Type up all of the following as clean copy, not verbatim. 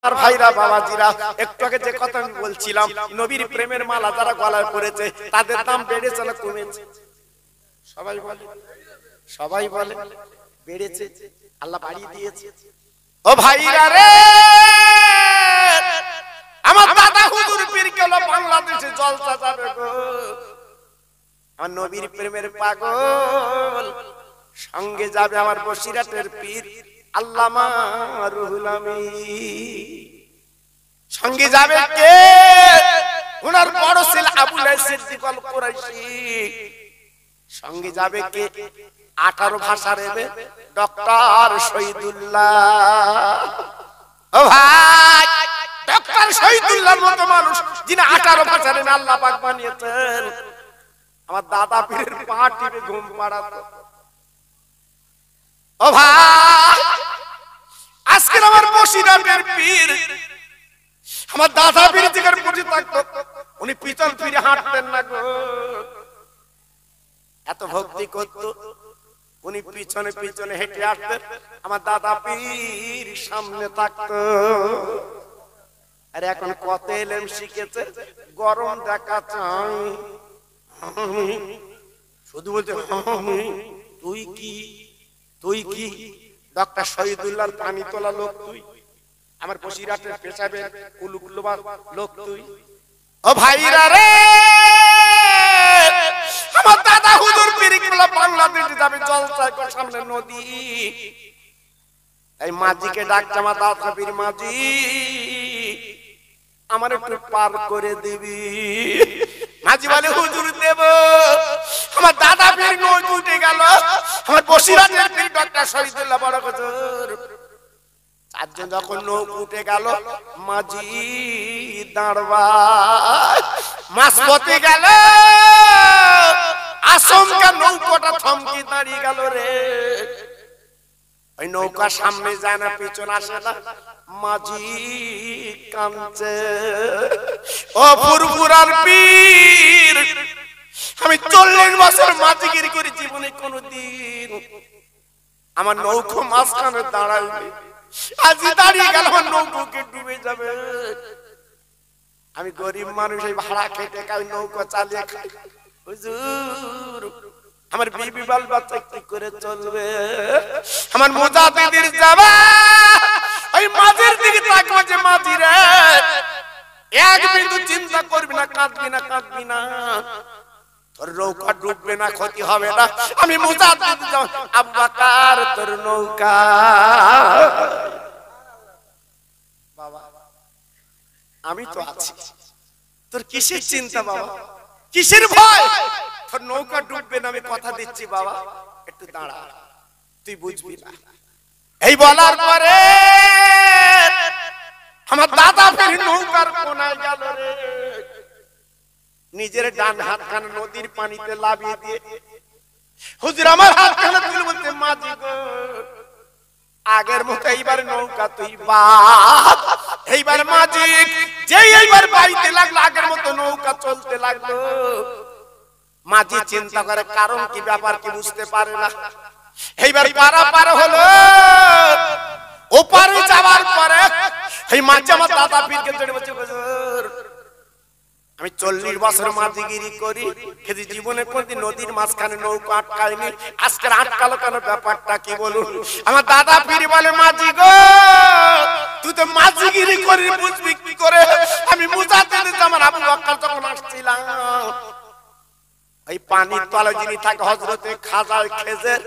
আর ভাইরা বাবাজিরা, একটু আগে যে কথা আমি বলছিলাম, নবীর প্রেমের মালা যারা গলায় পড়েছে তাদের দাম বেড়েছে না কমেছে? সবাই বলে বেড়েছে। আল্লাহ বাড়িয়ে দিয়েছে। ও ভাইরা রে, আমার দাদা হুজুর পীর গেল বাংলাদেশে জলসা যাবে গো। আমার নবীর প্রেমের পাগল সঙ্গে যাবে আমার বসিরাটের পীর আল্লামা রুহুল আমিন। সঙ্গে যাবে কে? ওনার বড় ছেলে আবুল সিদ্দিক আল কুরাইশি। সঙ্গে যাবে কে? 18 ভাষার ডক্টর শহীদুল্লাহ। ও ভাই, ডক্টর শহীদুল্লাহর মতো মানুষ যিনি 18 ভাষার আল্লাহ পাক বানিয়েছেন, আমার দাদা পীরের পা টিপে ঘুম পাড়াতো। ও ভাই, আজকে আমার বসিরাটের পীর আমার দাদা পীর জিগার পড়ে থাকতো, উনি পিছন ফিরে হাঁটতেন না গো। এত ভক্তি করতো, উনি পিছনে পিছনে হেঁটে আসতেন, আমার দাদা পীর সামনে থাকতো। আর এখন কত এলেম শিখেছে, গরম দেখা চাই শুধু বলতে তুই কি তুই কি ডক্টর শহীদুল্লাহর পানি তোলা লোক তুই, আমার বসিরাটের পেশাবের কুলুকুলবার লোক তুই। ও ভাইরা রে, আমার দাদা হুজুর পীর গুলো বাংলাদেশে যাবে জলসায় করে, সামনে নদী। এই মাঝিকে ডাকছে, আমার দাদা পীর মাঝি আমার একটু পার করে দিবি। মাঝি বলে হুজুর দেব। আমার দাদা পীর নৌক উঠে গেল, আমার বসিরাটের পীর ডক্টর শহীদুল্লাহ বড় হুজুর চারজন যখন নৌক উঠে গেল, মাঝি দাঁড়বা মাছ পথে গেল, আসমকা নৌকাটা থমকে দাঁড়িয়ে গেল রে। ওই নৌকা সামনে যায় না, পিছনে আসে না, মাঝি কাঁদছে। ও ফুরফুরার পীর, আমি 40 বছর মাঝিগিরি করে জীবনে কোনদিন আমার নৌকো মাঝখানে দাঁড়াইনি, আজ দাঁড়িয়ে গেল আমার নৌকোকে ডুবে যাবে। আমি গরিব মানুষ, এই ভাড়া খেটে খাই, নৌকা চালিয়ে খাই। হুজুর, আমার বিবি বাল বাচ্চা কি করে চলবে? আমার মুজাহিদের যাবা ওই মাঝের দিকে তাকাও যে মাঝি রে, এক বিন্দু চিন্তা করবি না, কাঁদবি না, কাঁদবি না, তোর নৌকা ডুববে না, ক্ষতি হবে না। আমি মুজাহিদ যাও, আবু বকর তোর নৌকা। বাবা আমি তো আছি, তোর কিসের চিন্তা বাবা, কিসের ভয়? তোর নৌকা ডুববে না, আমি কথা দিচ্ছি বাবা, একটু দাঁড়া, তুই বুঝবি না। এই বলার পরে আমার দাদা ফের নৌকার কোনায় গেল রে, নিজের ডান হাতখানা নদীর পানিতে লাভিয়ে দিয়ে, হুজুর আমার হাতখানা তুলে বলতে, মাঝি গো আগের মতো এইবার নৌকা তুই বাদ। এইবার মাঝি যেই এইবার বাইতে লাগলো, আগের মতো নৌকা চলতে লাগলো। মাঝি চিন্তা করে কারণ কি, ব্যাপার কি বুঝতে পারে না। এইবার পারাপার হলো, ওপারে যাওয়ার পরে এই মাঝি আমার দাদা পীরকে ধরে বলছে, হুজুর আমি 40 বছর মাঝিগিরি করি, কিন্তু জীবনে কোনদিন নদীর মাঝখানে নৌকা আটকায়নি, আজকে আটকালো কেন, ব্যাপারটা কি বলুন? আমার দাদা পীর বলে, মাঝি গো তুই তো মাঝিগিরি করি, বুঝবি কি করে? আমি মুজাহিদের জামান আবু বকর যখন আসছিলাম, এই পানির তলায় যিনি থাকে হযরতে খাজা খেজের,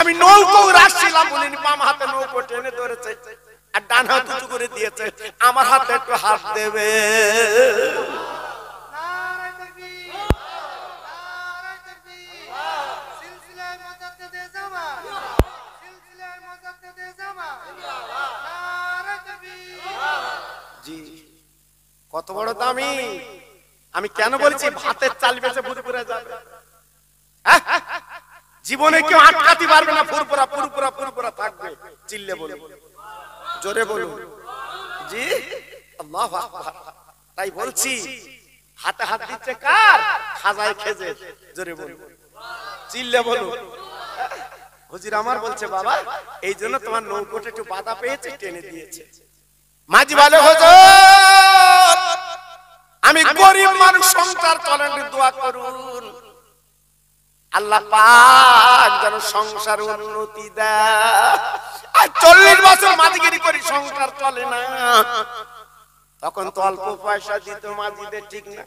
আমি নৌকো রাখছিলাম, উনি বাম হাতে নৌকো টেনে ধরেছে আর ডান হাত উঁচু করে দিয়েছে, আমার হাতে একটু হাত দেবে। জি কত বড় দামি। আমি কেন বলছি ভাতের চাল বেচে ফুরফুরা যাবে, জীবনে কেউ আটকাতে পারবে না, ফুরফুরা ফুরফুরা ফুরফুরা থাকবে। চিল্লে বলুন, জোরে বলুন জি আল্লাহু আকবার। তাই বলছি হাতে হাত দিচ্ছে কার? খাজায় খেজে। জোরে বলুন, চিল্লে বলুন। হুজুর আমার বলছে, বাবা এই জন্য তোমার নৌকোটা একটু বাধা পেয়েছে, টেনে দিয়েছে। মাঝি বলে হুজুর আমি গরিব মানুষ সংসার চলেন দোয়া করুন আল্লাহ পাক যেন সংসার উন্নতি দেয়। আর 40 বছর মাঝিগিরি করি সংসার চলে না, তখন তো অল্প পয়সা দিত মাঝিদের, ঠিক না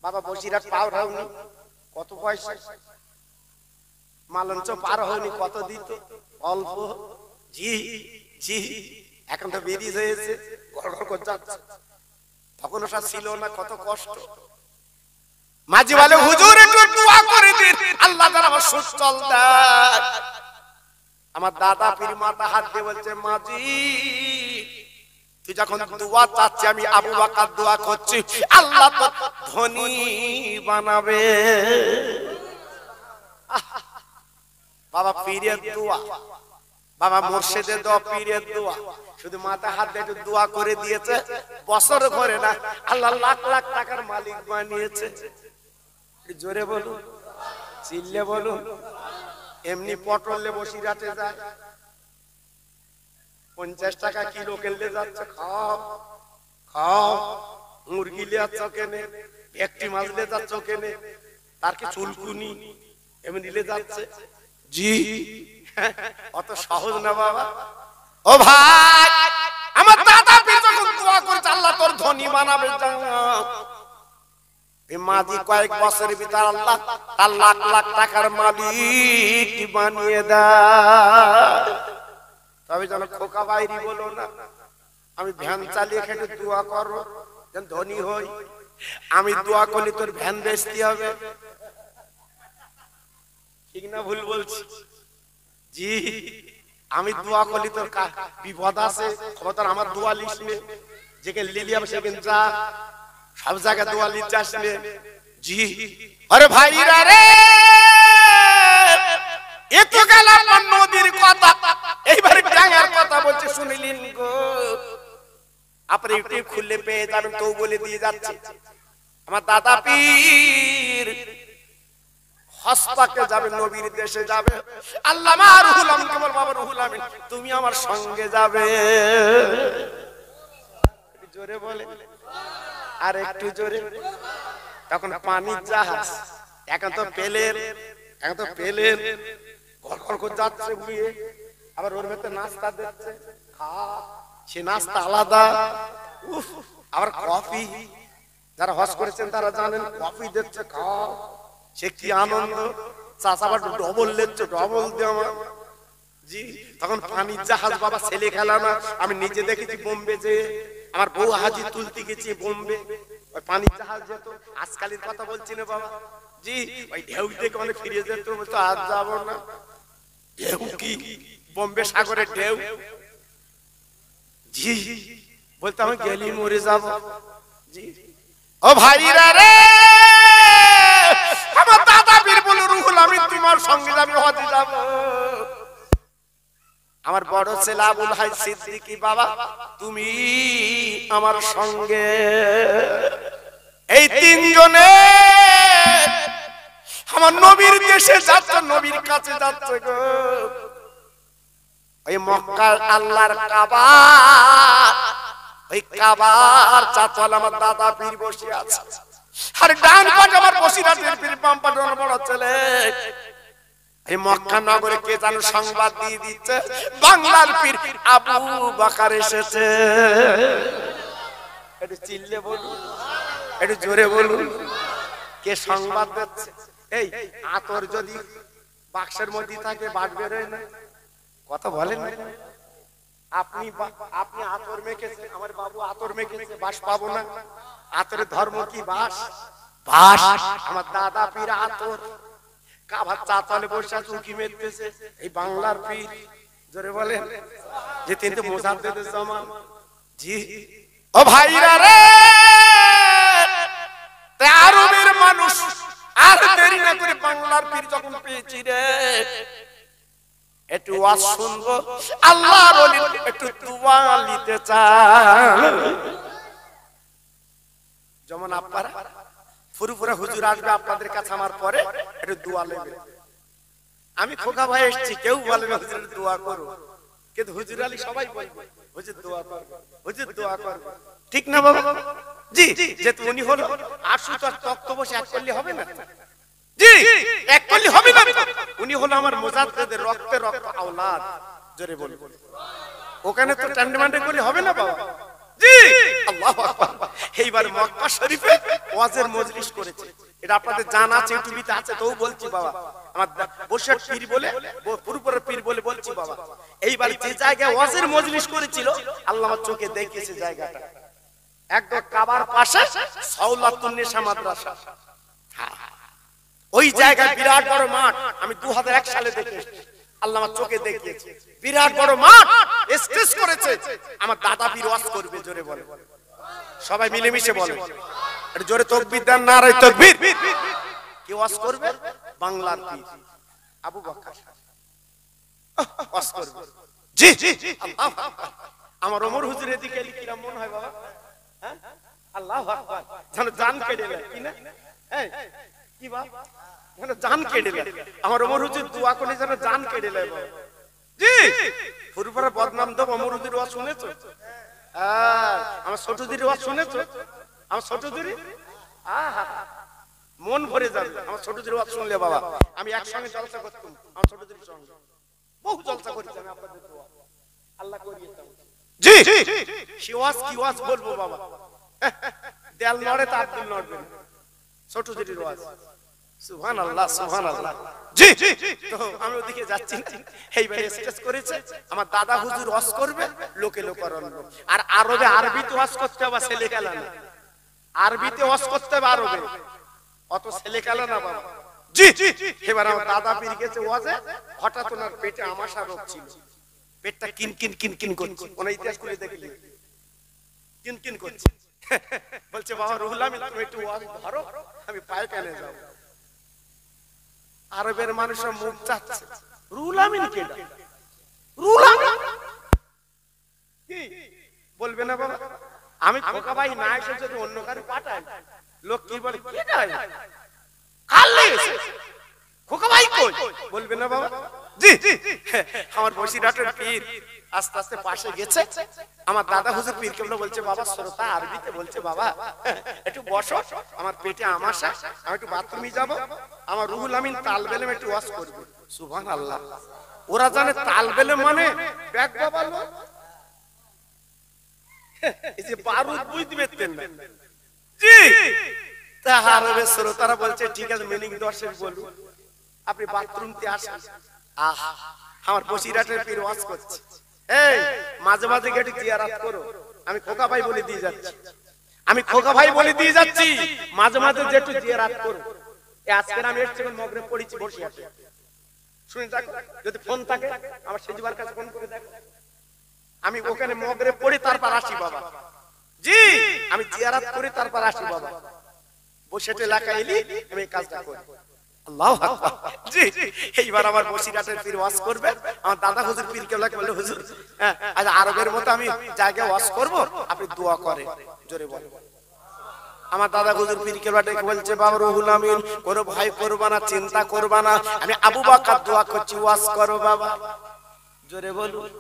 বাবা? বসিরহাট পার হওনি কত পয়সা, মালঞ্চ পার হওনি কত দিত, অল্প। জি জি এখন তো বেরিয়ে হয়েছে, ঘর ঘর করে যাচ্ছে, তখন ওটা ছিল না, কত কষ্ট। মাঝি বলে হুজুর একটু দোয়া করে দিন আল্লাহ যেন আমার সুস্থল দেয়। আমার দাদা পীর মাথা হাত দিয়ে বলছে মাঝি তুই যখন দোয়া চাচ্ছি আমি আবু বকর দোয়া করছি আল্লাহ তো ধনী বানাবে। বাবা পীরের দোয়া, বাবা মুর্শিদের দোয়া, পীরের দোয়া, শুধু মাথা হাত দিয়ে একটু দোয়া করে দিয়েছে, বছর ঘরে না আল্লাহ লাখ লাখ টাকার মালিক বানিয়েছে। জোরে বলুন, চিল্লে বলুন। এমনি পটলে বসিরহাটে যায় 50 টাকা কিলো কেলে যাচ্ছে, খাও খাও, মুরগি লে যাচ্ছ কেনে, একটি মাছ লে যাচ্ছ কেনে, তার কি চুলকুনি এমনি লে যাচ্ছে। জি অত সহজ না বাবা। ও ভাই আমার দাদা পীর যখন দোয়া করেছে আল্লাহ তোর ধনী বানাবে, মাঝি কয়েক বছরের ভিতর আল্লাহ তার লাখ লাখ টাকার মালিক বানিয়ে দেয়। তবে যেন খোকা বাইরি বলো না আমি ভ্যান চালিয়ে খেটে দোয়া করো যেন ধনী হই। আমি দোয়া করলে তোর ভ্যান বেচতে হবে, ঠিক না ভুল বলছি? জি আমি দোয়া করলি তোর বিপদ আছে, খবর আমার দোয়া লিস নে, যেখানে লিলি আমি সেখানে যা, সব জায়গায় দোয়া লিস যাস নে। জি আরে ভাইরা রে এ তো গেল নদীর কথা, এইবারে ডাঙ্গার কথা বলছে শুনিলেন গো। আপনি ইউটিউব খুললে পেয়ে যাবেন, তো বলে দিয়ে যাচ্ছে আমার দাদা পীর হস্তাকে যাবে, নবীর দেশে যাবে। আল্লামা রুহুল আমিন কেবল বাবা রুহুল আমিন তুমি আমার সঙ্গে যাবে। জোরে বলে আর একটু জোরে। তখন পানির জাহাজ, এখন তো পেলের, এখন তো পেলের ঘর ঘর করে যাচ্ছে উড়িয়ে, আবার ওর ভেতরে নাস্তা দিচ্ছে, খা, সে নাস্তা আলাদা। উফ আবার কফি, যারা হজ করেছেন তারা জানেন কফি দিচ্ছে, খাও, সে কি আনন্দ। চাচা আবার ডবল লেচ্ছে, ডবল দিয়ে আমার। জি তখন পানির জাহাজ বাবা ছেলে খেলা না, আমি নিজে দেখেছি বোম্বে যে আমার বউ হাজি তুলতে গেছি বোম্বে, ওই পানির জাহাজ যেত, আজকালের কথা বলছি না বাবা। জি ওই ঢেউ দেখে অনেক ফিরে যেত, বলতো আজ যাবো না। ঢেউ কি বোম্বে সাগরের ঢেউ। জি বলতে আমি গেলি মরে যাব। জি ও ভাইরা রে আমার দাদা পীর বলে রুহুল আমিন তোমার সঙ্গে যাবে, হজে যাব। আমার বড় ছেলে আবুল হাই সিদ্দিকী বাবা তুমি আমার সঙ্গে। এই তিনজনে আমার নবীর দেশে যাচ্ছে, নবীর কাছে যাচ্ছে গো। ওই মক্কার আল্লাহর কাবা, ওই কাবার চাতল আমার দাদা পীর বসে আছে, আর ডান পাশে আমার বসিরহাটের পীর, বাম পাশে আমার বড় ছেলে। এই মক্কা নগরে কে যেন সংবাদ দিয়ে দিচ্ছে বাংলার পীর আবু বকর এসেছে। একটু চিল্লে বলুন, একটু জোরে বলুন, কে সংবাদ দিচ্ছে? এই আতর যদি বাক্সের মধ্যে থাকে বাট বেরোয় না, কথা বলেন না? আপনি আপনি আতর মেখেছেন, আমার বাবু আতর মেখেছে, বাস পাবো না? আতরের ধর্ম কি বাস? বাস। আমার দাদা পীর আতর, কাবার চাতালে বসে আছে, উকি মেরতেছে এই বাংলার পীর। জোরে বলেন যে তিনটে মুজাদ্দেদের জামান। জি ও ভাইরা রে আরবের মানুষ আর দেরি না করে বাংলার পীর যখন পেয়েছি রে, একটু ওয়াজ শুনবো, আল্লাহর ওলি একটু দোয়া নিতে চান। যেমন আপনারা ফুরফুরা হুজুর আসবে আপনাদের কাছে আমার পরে, একটু দোয়া নেবে। আমি খোকা ভাই এসেছি, কেউ বলবে হুজুর দোয়া করো, কিন্তু হুজুর আলী সবাই বলবে হুজুর দোয়া করবে, হুজুর দোয়া করবে, ঠিক না বাবা? জি, যেহেতু উনি হলো আশুত আর তক্ত বসে এক করলে হবে না, জি এক করলে হবে না, উনি হলো আমার মুজাদ্দেদের রক্তে রক্ত আওলাদ, জোরে বলবো। ওখানে তো টান্ডমান্ডে করলে হবে না বাবা, জি আল্লাহু আকবার। এইবার মক্কা শরীফে ওয়াজের মজলিস করেছে, এটা আপনাদের জানা আছে, টিভিতে আছে, তো বলছি বাবা, আমার বসিরহাট পীর বলে, পুরপুরের পীর বলে বলছি বাবা। এইবার যে জায়গায় ওয়াজের মজলিস করেছিল আল্লাহ আমার চোখে দেখিয়েছে জায়গাটা, একদম কাবার পাশে সাউলাতুন নেসা মাদ্রাসা, ওই জায়গায় বিরাট বড় মাঠ, আমি 2001 সালে দেখে আল্লাহ আমার চোখে দেখিয়েছে, বিরাট বড় মাঠ স্টেজ করেছে, আমার দাদা পীর ওয়াজ করবে, জোরে বলে, সবাই মিলেমিশে বলে, এটা জোরে তাকবীর দেন, নারে তাকবীর। কি ওয়াজ করবে? বাংলার পীর আবু বকর ওয়াজ করবে, জি আল্লাহু আকবার। আমার ওমর হুজুরের দিকে কিরকম মন হয় বাবা, হ্যাঁ আল্লাহু আকবার, যেন জান কেড়ে নেয়, কি না, হ্যাঁ কি বাবা, যেন জান কেড়ে নেয়, আমার ওমর হুজুর দোয়া করে যেন জান কেড়ে নেয় বাবা, জি। ফুরফুরা বদনাম দেব, ওমর হুজুর ওয়াজ শুনেছো? আমার ছোট দিদির ওয়াজ শুনেছো? আমার ছোট দিদি, আহা মন ভরে যাবে আমার ছোট দিদির ওয়াজ শুনলে বাবা। আমি একসঙ্গে জলসা করতাম আমার ছোট দিদির সঙ্গে, বহু জলসা করেছি আমি আপনাদের দোয়া, আল্লাহ করিয়ে দাও, জি। সে ওয়াজ কি ওয়াজ বলবো বাবা, দেয়াল নড়ে তা আব্দুল নড়বে, ছোট দিদির ওয়াজ, সুবহানাল্লাহ সুবহানাল্লাহ, জি। তো আমি ওদিকে যাচ্ছি না, এইবার স্টেজ করেছে, আমার দাদা হুজুর ওয়াজ করবে, লোকে লোক আনবে, আর আরবে আরবিতে ওয়াজ করতে হবে, ছেলে খেলা না, আরবিতে ওয়াজ করতে হবে আরবে, অত ছেলে খেলা না বাবা, জি। এবার আমার দাদা পীর গেছে ওয়াজে, হঠাৎ ওনার পেটে আমাশা রোগ ছিল, পেটটা কিন কিন কিন কিন করছে, ওনার ইতিহাস খুলে দেখলি কিন কিন করছে, বলছে বাবা রুহুল আমিন তুমি একটু ওয়াজ ধরো, আমি পায়খানে যাব। আরবের মানুষের মুখ চাচ্ছে, রুহুল আমিন কেডা, রুহুল আমিন কি বলবে না বাবা? আমি খোকা ভাই না এসে যদি অন্য কারো পাঠাই, লোক কি বলে, কেডা কালে খোকা ভাই কই, বলবে না বাবা, জি। আমার বসিরহাটের পীর আস্তে আস্তে পাশে গেছে, আমার দাদা হুজুর পীর কেবলা বলছে বাবা শ্রোতা আরবিতে বলছে বাবা একটু বসো, আমার পেটে আমাশা, আমি একটু বাথরুমে যাব, আমার রুহুল আমিন তালবেলেম একটু ওয়াজ করবে, সুবহানাল্লাহ। ওরা জানে তালবেলেম মানে ব্যাগ বাবা লো, এই যে বারুদ বুঝতে পারতেন না, জি। তা আরবে শ্রোতারা বলছে ঠিক আছে মিনিং 10 বলুন, আপনি বাথরুমতে আসেন, আহা আমার বসিরহাটের পীর ওয়াজ করছে, এই মাঝে মাঝে গেটে জিয়ারত করো, আমি খোকা ভাই বলে দিয়ে যাচ্ছি, আমি খোকা ভাই বলে দিয়ে যাচ্ছি, মাঝে মাঝে যেটু জিয়ারত করো। আজকে আমি এসেছি মগরে পড়েছি বসিরহাটে, শুনে দেখো যদি ফোন থাকে আমার সেজবার কাছে ফোন করে দেখো, আমি ওখানে মগরে পড়ি তারপর আসি বাবা, জি। আমি জিয়ারত করি তারপর আসি বাবা, বসিরহাট এলাকায় এলি আমি এই কাজটা করি, আল্লাহু আকবার, জি। এইবার আমার বসিরহাটের পীর ওয়াজ করবে, আমার দাদা হুজুর পীর কেবলা বলে হুজুর আজ আরবের মতো আমি জায়গায় ওয়াজ করব, আপনি দোয়া করেন, জোরে বলেন। আমার দাদা হুজুর পীর কেবলা ডেকে বলছে বাবা রুহুল আমিন কোনো ভয় করবা না, চিন্তা করবা না, আমি আবু বকর দোয়া করছি, ওয়াজ করো বাবা, জোরে বলুন,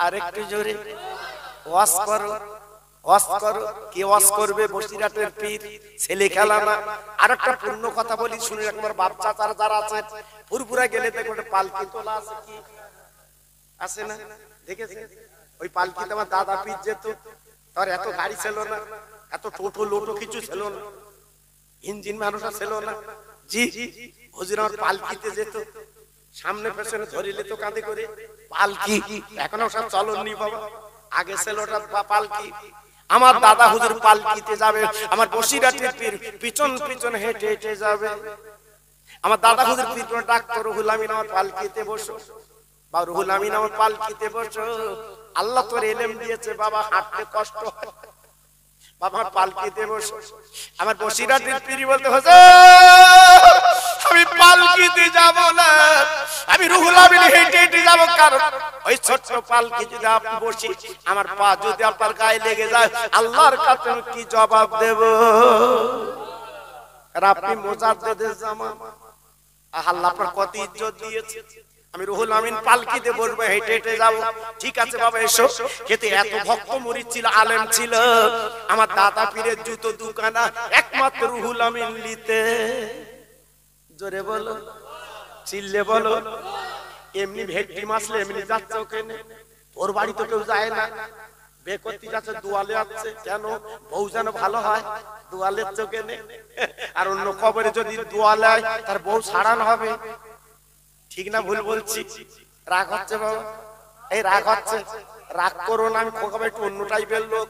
আরেকটু জোরে, ওয়াজ করো, ওয়াজ করো। কি ওয়াজ করবে? বসিরহাটের পীর, ছেলে খেলা না। আরেকটা পূর্ণ কথা বলি শুনে একবার বাচ্চা চারা যারা আছে ফুরফুরা গেলে দেখো একটা পালকি তোলা আছে, কি আছে না দেখেছেন? ওই পালকিতে আমার দাদা পীর যেত, তার এত গাড়ি ছিল না, এত টোটো লোটো কিছু ছিল না, ইঞ্জিন মানুষ ছিল না, জি। হুজুর আমার পালকিতে যেত, সামনে পেছনে ধরিলে তো কাঁধে করে পালকি, এখনো সব চলন নি বাবা, আগে ছিল ওটা পালকি। আমার দাদা হুজুর পালকিতে যাবে, আমার বসিরহাটের পীর পিছন পিছন হেঁটে হেঁটে যাবে। আমার দাদা হুজুর পীর কোন ডাক্তার রুহুল আমিন আমার পালকিতে বসো, বা রুহুল আমিন আমার পালকিতে বসো, আল্লাহ তোর ইলম দিয়েছে বাবা, হাঁটতে কষ্ট হয় বাবা, আমার পালকিতে বসো। আমার বসিরহাটের পীর বলতে হুজুর আমি পালকিতে যাব না, আমি রুহুল আমিন হেঁটে হেঁটে যাব, কারণ ওই ছোট্ট পালকি যদি আপনি বসি, আমার পা যদি আপনার গায়ে লেগে যায়, আল্লাহর কাছে কি জবাব দেব? আর আপনি মুজাদ্দেদের জামান, আল্লাহ আপনার কত ইজ্জত দিয়েছে, আমি রুহুল আমিন পালকিতে বসবো, হেঁটে হেঁটে যাবো। ঠিক আছে বাবা এসো। কিন্তু এত ভক্ত মুরিদ ছিল, আলেম ছিল, আমার দাদা পীরের জুতো দুখানা একমাত্র রুহুল আমিন নিতে। জোরে বলো, চিল্লে বলো। এমনি ভেটকি মাসলে এমনি যাচ্ছে ওখানে, ওর বাড়ি তো কেউ যায় না, বে করতে যাচ্ছে, দুয়ালে আছে। কেন? বউ যেন ভালো হয়, দুয়ালের চোখে নেই। আর অন্য খবরে যদি দুয়ালে হয় তার বউ ছাড়ানো হবে। ঠিক না ভুল বলছি? রাগ হচ্ছে বাবা? এই রাগ হচ্ছে, রাগ করো না। আমি খোকাবে একটু অন্য টাইপের লোক।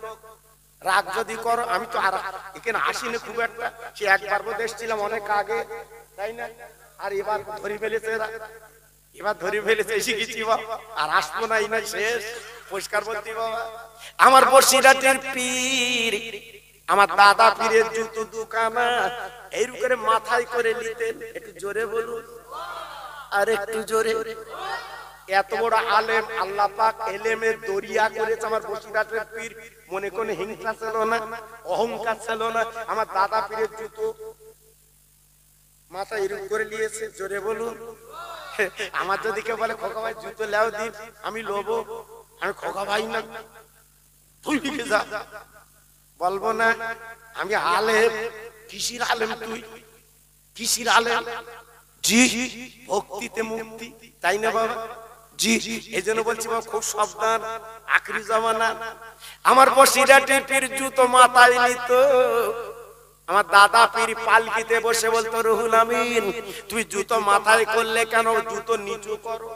রাগ যদি করো, আমি তো আর এখানে আসিনি খুব একটা। সে একবার বোধ এসেছিলাম অনেক আগে, তাই না? আর এবার ধরে ফেলেছে এরা, এবার ধরে ফেলেছে, এসে গেছি বাবা। আর আসবো না, এই নাই শেষ। পরিষ্কার বলছি বাবা, আমার বসিরাটের পীর, আমার দাদা পীরের জুতো দুখানা এইরকম করে মাথায় করে নিতেন। একটু জোরে বলুন, আর একটু জোরে। এত বড় আলেম, আল্লাহ পাক এলেমের দরিয়া করেছে আমার বসিরাটের পীর। মনে কোনো হিংসা ছিল না, অহংকার ছিল না। আমার দাদা পীরের জুতো মাথা এরকম করে নিয়েছে। জোরে বলুন। আমার যদি কেউ বলে খোকা ভাই জুতো লেও দিন, আমি লোবো। আমি খোকা ভাই না, তুই লিখে যা, বলবো না। আমি আলেম। কিসির আলেম তুই? কিসির আলেম? জি, ভক্তিতে মুক্তি, তাই না বাবা? জি, এই জন্য বলছি বাবা খুব সাবধান, আখরি জামানা। আমার বসিরাটের পীর জুতো মাথায় নিত। আমার দাদা পীর পালকিতে বসে বলতো, রুহুল আমিন তুই জুতো মাথায় করলে কেন? জুতো নিচু করো,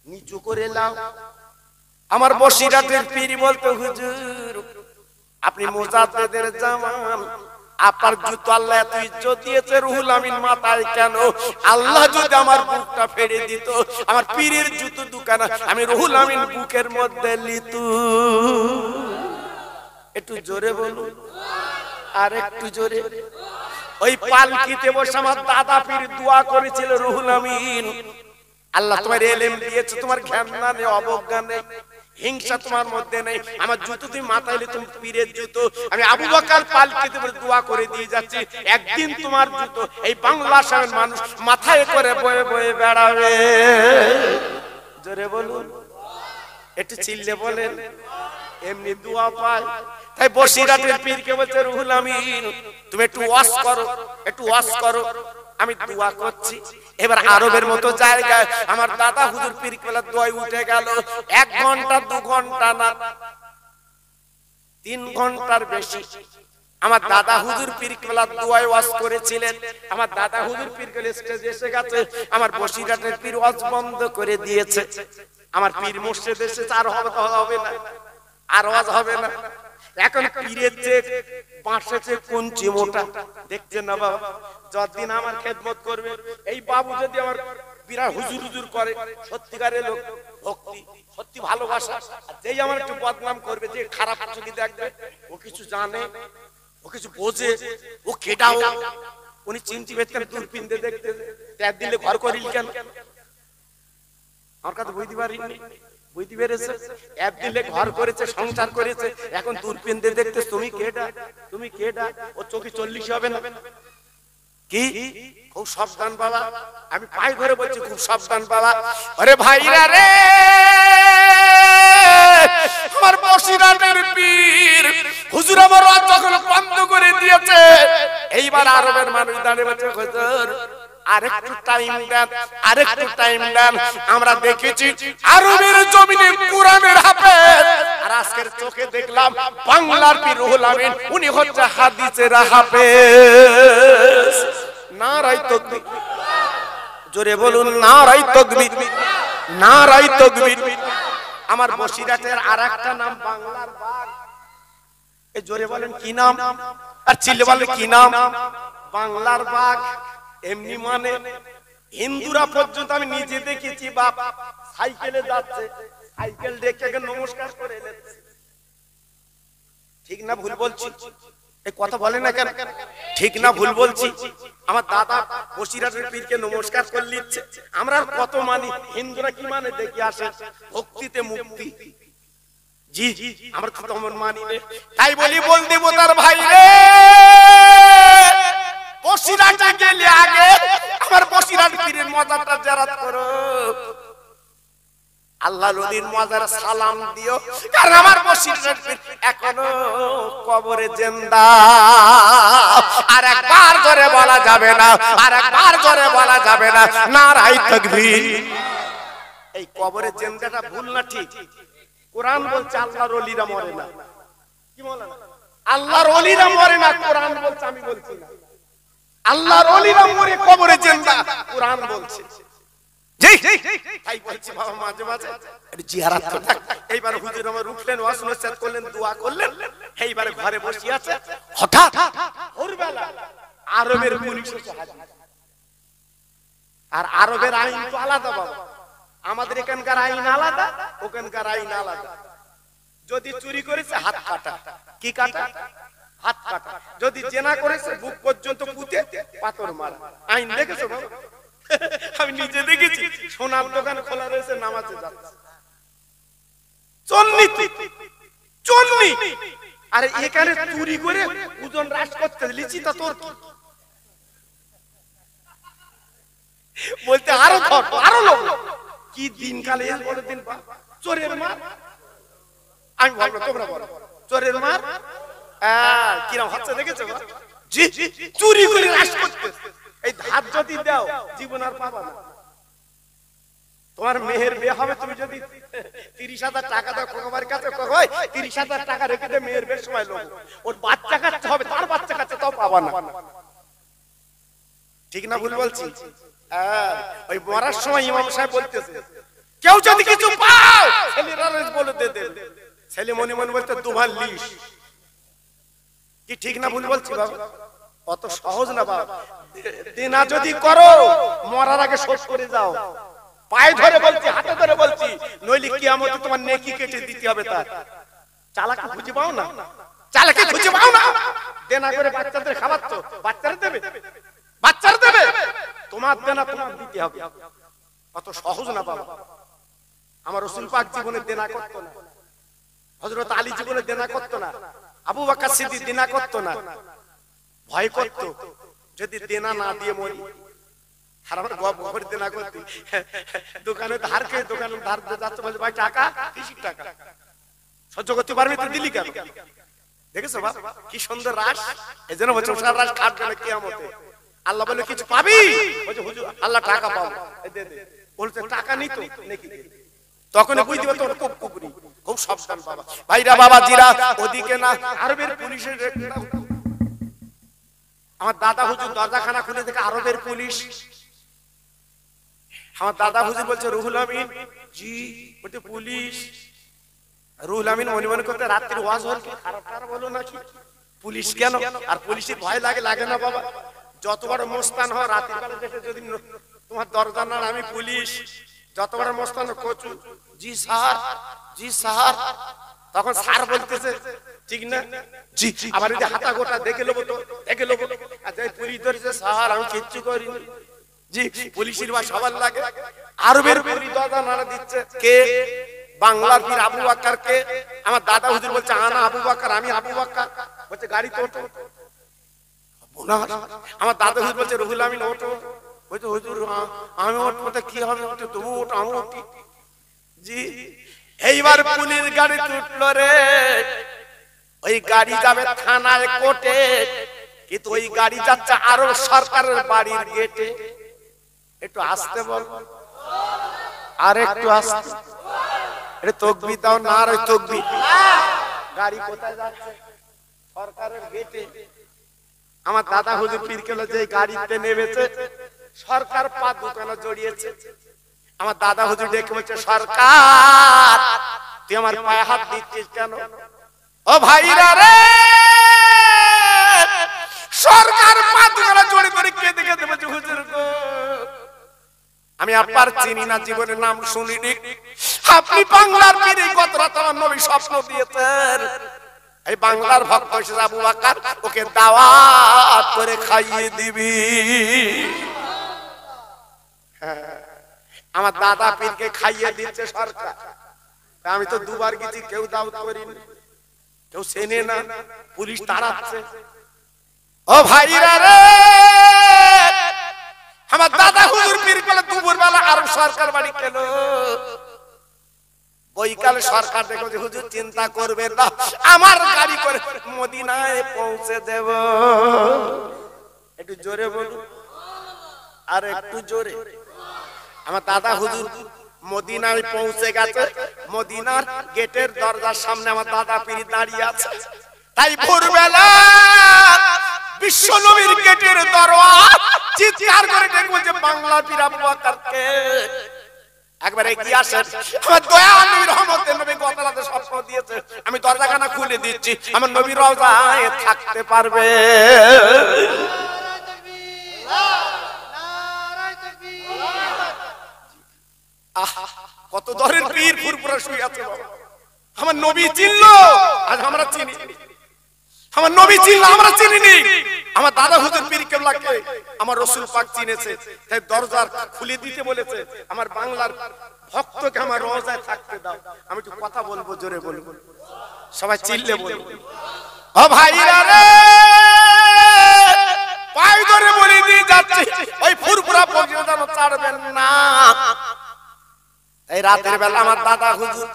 নিচু করে নাও। আমার বসিরাটের পীর বলতো, হুজুর আপনি মুজাদ্দেদের জামান, আপনার জুতো আল্লাহ এত ইজ্জত দিয়েছে, রুহুল আমিন মাথায় কেন? আল্লাহ যদি আমার বুকটা ফেড়ে দিত, আমার পীরের জুতো দুখানা আমি রুহুল আমিন বুকের মধ্যে লিতু। একটু জোরে বলুন, আর একটু জোরে। ওই পালকিতে বসে আমার দাদা পীর দোয়া করেছিল, রুহুল আমিন আল্লাহ তোমার ইলম দিয়েছে, তোমার জ্ঞান না নেই, অবজ্ঞা নেই, হিংসা তোমার মধ্যে নেই। আমার জুতো তুমি মাথায় তুমি পীরের জুতো, আমি আবু বকর পালকিতে বসে দোয়া করে দিয়ে যাচ্ছি, একদিন তোমার জুতো এই বাংলা শহরের মানুষ মাথায় করে বয়ে বয়ে বেড়াবে। জোরে বলুন, একটু চিল্লে বলেন। এমনি দোয়া পায়। তাই বসিরাটের পীরকে বলছে, রুহুল আমিন তুমি একটু ওয়াজ করো, একটু ওয়াজ করো। আমি দোয়া করছি। এবার আরবের মতো জায়গায় আমার দাদা হুজুর পীর কেবলা দোয়ায় উঠে গেল। 1 ঘন্টা 2 ঘন্টা না, 3 ঘন্টার বেশি আমার দাদা হুজুর পীর কেবলা দোয়ায় ওয়াজ করেছিলেন। আমার দাদা হুজুর পীর কেবলা স্টেজে এসে গেছে, আমার বসিরাটের পীর ওয়াজ বন্ধ করে দিয়েছে। আমার পীর মুর্শিদ এসেছে, আর হবে না, আর ওয়াজ হবে না। এখন পীরের যে বাঁশের যে কুঞ্চি মোটা দেখছেন না বাবা, যতদিন আমার খেদমত করবে এই বাবু যদি আমার বিরাট হুজুর হুজুর করে, সত্যিকারের লোক, ভক্তি সত্যি ভালোবাসা, যেই আমার একটু বদনাম করবে, যে খারাপ চোখে দেখবে, ও কিছু জানে, ও কিছু বোঝে, ও কেডাও, উনি চিনতে পেতেন দূরবীন দিয়ে দেখতে, ত্যাগ দিলে ঘর করিল কেন? আমার কাছে বুঝতে পারিনি, বুঝতে পেরেছে? এক দিলে ঘর করেছে, সংসার করেছে, এখন দূরবীন দিয়ে দেখতে তুমি কেডা, তুমি কেডা? ও চোখে 40 হবে না কি? খুব সাবধান বাবা, আমি পায়ে ধরে বলছি, খুব সাবধান বাবা। আরে ভাইরা রে, আমার বসিরাটের পীর হুজুর আমার ওয়াজ যখন বন্ধ করে দিয়েছে, এইবার আরবের মানুষ দাঁড়িয়ে বলছে, হুজুর আরেকটু টাইম দেন, আরেকটু টাইম দেন। আমরা দেখেছি আরবের জমিনে কোরআনের হাফেজ, আর আজকের চোখে দেখলাম বাংলার পীর রুহুল আমিন, উনি হচ্ছে হাদিসের হাফেজ। নারায়ে তাকবীর, জোরে বলুন নারায়ে তাকবীর, নারায়ে তাকবীর। আমার বসিরাটের আরেকটা নাম বাংলার বাঘ। এই জোরে বলেন কি নাম? আর চিল্লে বলেন কি নাম? বাংলার বাঘ। এমনি মানে হিন্দুরা পর্যন্ত আমি নিজে দেখেছি, বাপ সাইকেলে যাচ্ছে, সাইকেল দেখে নমস্কার করে নিচ্ছে। ঠিক না ভুল বলছি? এই কথা বলে না কেন? ঠিক না ভুল বলছি? আমার দাদা বসিরাটের পীরকে নমস্কার করে নিচ্ছে। আমরা কত মানি, হিন্দুরা কি মানে দেখি আসে, ভক্তিতে মুক্তি। জি আমরা তো তেমন মানি না। তাই বলি, বল দেব তার ভাই রে, বসিরাটে গেলে আগে আমার বসিরহাট পীরের মাজারটা জিয়ারত করো, আল্লাহ নবীর মাজারে সালাম দিও, কারণ আমার বসিরহাট পীর এখনো কবরে জিন্দা। আর একবার জোরে বলা যাবে না, আর একবার জোরে বলা যাবে না, নারায়ে তাকবীর। এই কবরে জিন্দাটা ভুল না ঠিক? কোরআন বলছে আল্লাহর ওলিরা মরে না। কি বলে? আল্লাহর ওলিরা মরে না, কোরআন বলছে, আমি বলছি না। আল্লাহর ওলিরা মরে কবরে জিন্দা, কোরআন বলছে। জি তাই বলছি বাবা, মাঝে মাঝে একটু জিয়ারত করতে। এইবার হুজুর আমার উঠলেন, ওয়াজ নসিহত করলেন, দোয়া করলেন। এইবারে ঘরে বসে আছে, হঠাৎ ভোরবেলা আরবের পুলিশ এসে হাজির। আর আরবের আইন তো আলাদা বাবা, আমাদের এখানকার আইন আলাদা, ওখানকার আইন আলাদা। যদি চুরি করেছে হাত কাটা। কি কাটা? হাত কাটা। যদি জেনা করেছে বুক পর্যন্ত পুঁতে পাথর মারা। আইন দেখেছো বাবা? আমি নিজে দেখেছি, সোনার দোকান খোলা রয়েছে, নামাজে যাচ্ছে চন্নি চন্নি। আর এখানে চুরি করে ওজন হ্রাস করতে লিচি, তা তোর কি? বলতে আরো ধর, আরো লোক। কি দিনকালে এর বড় দিন, চোরের মার। আমি বলবো, তোমরা বলো চোরের মার কিরম হচ্ছে দেখেছো? জি, চুরি করে হ্রাস করতে। এই ধার যদি দাও জীবন আর পাবা না। তোমার মেয়ের বিয়ে হবে, তুমি যদি 30,000 টাকা দাও কোকাবার কাছে, কই 30,000 টাকা রেখে দে, মেয়ের বিয়ের সময় লোক ওর বাচ্চা কাচ্চা হবে, তার বাচ্চা কাচ্চা তাও পাবা না। ঠিক না ভুল বলছি? ওই মরার সময় ইমাম সাহেব বলতেছে, কেউ যদি কিছু পাও ছেলেরা বলে দে দে। ছেলে মনে মনে বলতে তোমার লিস। কি ঠিক না ভুল বলছি বাবা? অত সহজ না বাবা। দেনা যদি করো মরার আগে শোধ করে যাও। পায়ে ধরে বলছি, হাতে ধরে বলছি, নইলে কিয়ামতে তোমার নেকি কেটে দিতে হবে। তার চালাকি খুঁজে পাও না, চালাকি খুঁজে পাও না। দেনা করে বাচ্চাদের খাওয়াচ্ছ, বাচ্চারা দেবে, বাচ্চারা দেবে, তোমার দেনা তোমার দিতে হবে। অত সহজ না বাবা। আমার রাসূল পাক জীবনে দেনা করতো না, হযরত আলী জীবনে দেনা করতো না, আবু বকর সিদ্দিক দেনা করতো না। ভয় করতো যদি দেনা না দিয়ে মরি। আর আমার গপ দেনা করতে দোকানে ধার খেয়ে, দোকানে ধার যাচ্ছে, বলছে ভাই টাকা, কিসির টাকা? সহ্য করতে পারবি তো, দিলি কেন? দেখেছো বাবা কি সুন্দর রাস? এই জন্য বলছে ওষার রাস কাটবে না কিয়ামতে। আল্লাহ বলে কিছু পাবি, বলছে হুজুর আল্লাহ টাকা পাবো, দে দে। বলছে টাকা নি তো নাকি? তখন বুঝতে পারতো ওর খুব কুকুরি, খুব সাবধান বাবা। ভাইরা বাবা জিরা, ওদিকে না আরবের পুলিশের। আমার দাদা হুজুর দরজাখানা খুলে দেখে আরবের পুলিশ। আমার দাদা হুজুর বলছে রুহুল আমিন। জি, বলতে পুলিশ। রুহুল আমিন মনে মনে করতে রাত্রির ওয়াজ হল কি খারাপ খারাপ হলো নাকি? পুলিশ কেন? আর পুলিশের ভয় লাগে? লাগে না বাবা। যত বড় মোস্তান হয় রাতের বেলা দেখে যদি তোমার দরজা না, আমি পুলিশ। যত বড় মোস্তান কচু, জি স্যার, জি স্যার। তখন স্যার বলতেছে, ঠিক না? জি। আবার যদি হাতা গোটা দেখে নেবো তো, দেখে নেবো। আচ্ছা পুলিশ ধরেছে, স্যার আমি কিচ্ছু করিনি। জি, পুলিশের বা সবার লাগে। আরবের পুলিশ দরজা নাড়া দিচ্ছে। কে? বাংলার পীর আবু বকর। কে? আমার দাদা হুজুর বলছে আনা আবু বকর, আমি আবু বকর। বলছে গাড়িতে ওঠো। আমার দাদা হুজুর বলছে রুহুল আমিন ওঠো। বলছে হুজুর আমি ওঠবো, কি হবে? তুমি ওঠো, আমি উঠি। জি। এইবার পুলিশ গাড়ি উঠলো রে। ওই গাড়ি যাবে থানায়, কোর্টে, কিন্তু ওই গাড়ি যাচ্ছে আরো সরকারের বাড়ির গেটে। একটু আসতে বল, আর একটু আসতে। এটা তাকবীর দাও না, আর ওই তাকবীর। গাড়ি কোথায় যাচ্ছে? সরকারের গেটে। আমার দাদা হুজুর পীর কেলো যে গাড়িতে নেমেছে, সরকার পা দোকানে জড়িয়েছে। আমার দাদা হুজুর দেখে বলছে, সরকার তুই আমার পায়ে হাত দিচ্ছিস কেন? ও ভাইরা রে, সরকার পা দোকানে জড়িয়ে ধরে কেঁদে কেঁদে বলছে, হুজুর গো আমি আপনার চিনি না, জীবনের নাম শুনিনি। আপনি বাংলার পীর, এই কথাটা তোমার নবী স্বপ্ন দিয়েছেন। এই বাংলার ভক্ত হিসেবে আবু বকর, ওকে দাওয়াত করে খাইয়ে দিবি। আমার দাদা পীরকে খাইয়ে দিচ্ছে সরকার। আমি তো দুবার গেছি, কেউ দাওয়াত করিনি, কেউ চেনে না, পুলিশ তাড়াচ্ছে। ও ভাইরা রে, আমার দাদা হুজুর পীর কলে দুপুর বেলা আরব সরকার বাড়ি গেল। বৈকালে সরকার দেখো যে হুজুর চিন্তা করবেন না, আমার গাড়ি করে মদিনায় পৌঁছে দেব। একটু জোরে বলুন, আর একটু জোরে। আমার দাদা হুজুর মদিনায় পৌঁছে গেছে। মদিনার গেটের দরজার সামনে আমার দাদা পীর দাঁড়িয়ে আছে। তাই ভোরবেলা বিশ্ব নবীর গেটের দরওয়াজা চিৎকার করে দেখবো যে বাংলা পীর আবু বকরকে একবার এগিয়ে আসেন। আমার দয়াল নবী রহমতের নবী গত রাতে স্বপ্ন দিয়েছে, আমি দরজাখানা খুলে দিচ্ছি, আমার নবী রওজায় থাকতে পারবে। কত দরের পীর ফুরফুরা শুয়ে আছে বাবা। আমার নবী চিনলো, আজ আমরা চিনি। আমার নবী চিনলো, আমরা চিনিনি। আমার দাদা হুজুর পীর কেবলাকে আমার রাসূল পাক চিনেছে, তাই দরজা খুলে দিতে বলেছে। আমার বাংলার ভক্তকে আমার রওজায় থাকতে দাও। আমি একটু কথা বলবো, জোরে বলবো, সবাই চিল্লে বলবো। ও ভাইরা রে, পায়ে ধরে বলে দিয়ে যাচ্ছি, ওই ফুরফুরা পর্যন্ত ছাড়বেন না। এই রাতের বেলা আমার দাদা হুজুর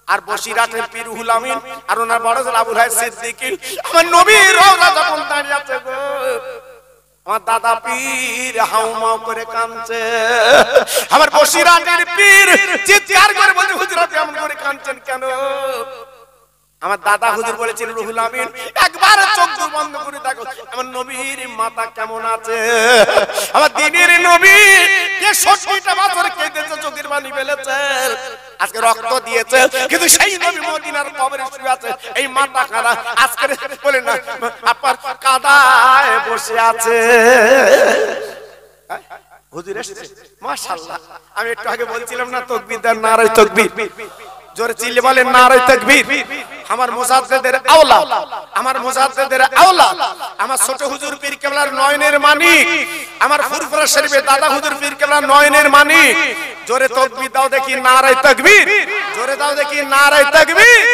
আর বসিরাটের পীর রুহুল আমিন আর ওনার বড় ছেলে আবুল হাই সিদ্দিকী আমার নবীর রওজা যখন দাঁড়িয়ে আছে গো, আমার দাদা পীর হাউমাউ করে কাঁদছে। আমার বসিরাটের পীর চিৎকার করে বলছে, হুজুর আপনি এমন করে কাঁদছেন কেন? আমার দাদা হুজুর বলেছেন, রুহুল আমিন একবার চোখ বন্ধ করে দেখো আমার নবীর মাথা কেমন আছে। আমার দিনের নবী কে ৬০টা বছর কেঁদেছে, চোখের পানি ফেলেছে, আজকে রক্ত দিয়েছে, কিন্তু সেই নবী মদিনার কবরে শুয়ে আছে। এই মাথা খানা আজকে বলে না আপনার কাদায় বসে আছে। হুজুর এসেছে, মাশাআল্লাহ। আমি একটু আগে বলছিলাম না, তাকবীর দেন, নারায়ে তাকবীর, জোরে চিল্লে বলেন নারায়ে তাকবীর। আমার মুজাদ্দিদের আওলাদ, আমার মুজাদ্দিদের আওলাদ, আমার ছোট হুজুর পীর কেবলার নয়নের মানিক, আমার ফুরফুরা শরীফের দাদা হুজুর পীর কেবলার নয়নের মানিক। জোরে তাকবীর দাও দেখি, নারায়ে তাকবীর, জোরে দাও দেখি, নারায়ে তাকবীর।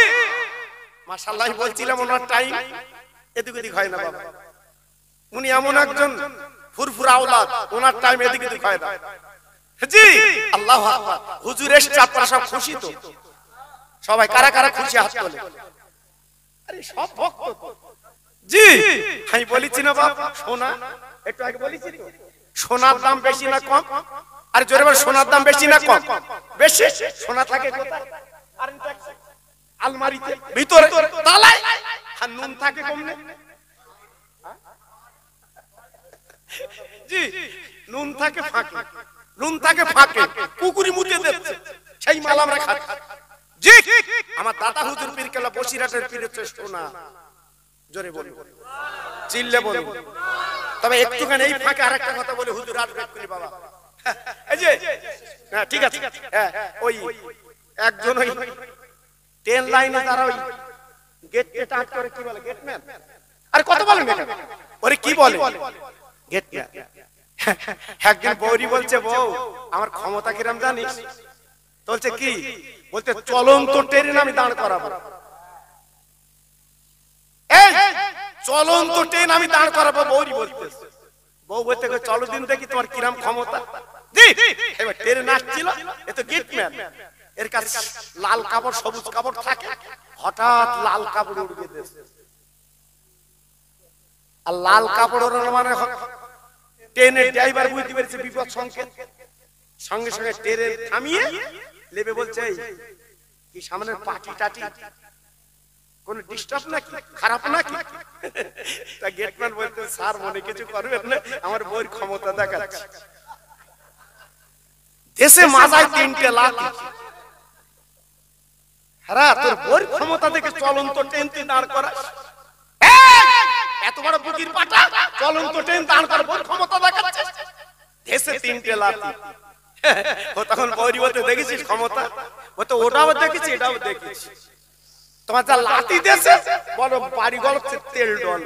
মাশাআল্লাহ বলছিলাম, ওনার টাইম এদিক ওদিক হয় না বাবা। উনি এমন একজন ফুরফুরা আওলাদ, ওনার টাইম এদিক ওদিক হয় না। জি আল্লাহু আকবার। হুজুর এসেছে, আপনারা সব খুশি তো? সবাই কারা কারা খুশি হাত তোলে? আরে সব ভক্ত। জি আমি বলেছি না বাবা, সোনা একটু আগে বলেছি তো, সোনার দাম বেশি না কম? আর জোরে বল, সোনার দাম বেশি না কম? বেশি। সোনা থাকে কোথায়? আলমারিতে, ভিতরে তালায়। আর নুন থাকে কমনে? জি নুন থাকে ফাঁকে, নুন থাকে ফাঁকে, কুকুরি মুতে দিচ্ছে, সেই মাল আমরা খাচ্ছি। জি আমার দাদা হুজুর পীর কেবলা বসিরাটের পীর হচ্ছে সোনা। জোরে বলুন, চিল্লে বলুন। তবে একটুখানি এই ফাঁকে আরেকটা কথা বলে হুজুর আর ব্রেক করি বাবা। এই যে হ্যাঁ ঠিক আছে, হ্যাঁ ওই একজন ওই ট্রেন লাইনে যারা ওই গেটটা আটকে করে কি বলে, গেটম্যান? আরে কত বলেন এটা, ওরে কি বলে? গেটম্যান। একজন বৌরি বলছে, বউ আমার ক্ষমতা কিরম জানিস? বলছে কি? বলতে চলন্ত ট্রেন আমি দাঁড় করাবো। এই চলন্ত ট্রেন আমি দাঁড় করাবো, বৌরি বলতেছে। বউ বলতে চলো দিন দেখি তোমার কিরম ক্ষমতা। জি এবার ট্রেন আসছিল, এ তো গেটম্যান, এর কাছে লাল কাপড় সবুজ কাপড় থাকে, হঠাৎ লাল কাপড় উড়িয়ে দিয়েছে। আর লাল কাপড় মানে ট্রেনের ড্রাইভার বুঝতে পেরেছে বিপদ সংকেত, সঙ্গে সঙ্গে ট্রেন থামিয়ে লেবে বলছে, কি সামনের পাটি টাটি কোন ডিস্টার্ব নাকি, খারাপ নাকি? তা গেটম্যান বলতে, স্যার মনে কিছু করবেন না, আমার বউর ক্ষমতা দেখাচ্ছে। দেশে মাজায় 3টে লাঠি, হ্যাঁ তোর বউর ক্ষমতা দেখে চলন্ত ট্রেন তুই দাঁড় করা, এত বড় বুকির পাটা, চলন্ত ট্রেন দাঁড় করা, বউর ক্ষমতা দেখাচ্ছে। দেশে 3টে লাঠি। ও তখন বৌরি বলতে, দেখেছিস ক্ষমতা? ও তো ওটাও দেখেছি, এটাও দেখেছি। তোমার যা লাঠি দেশে বড় বাড়ি গলছে তেল ডল।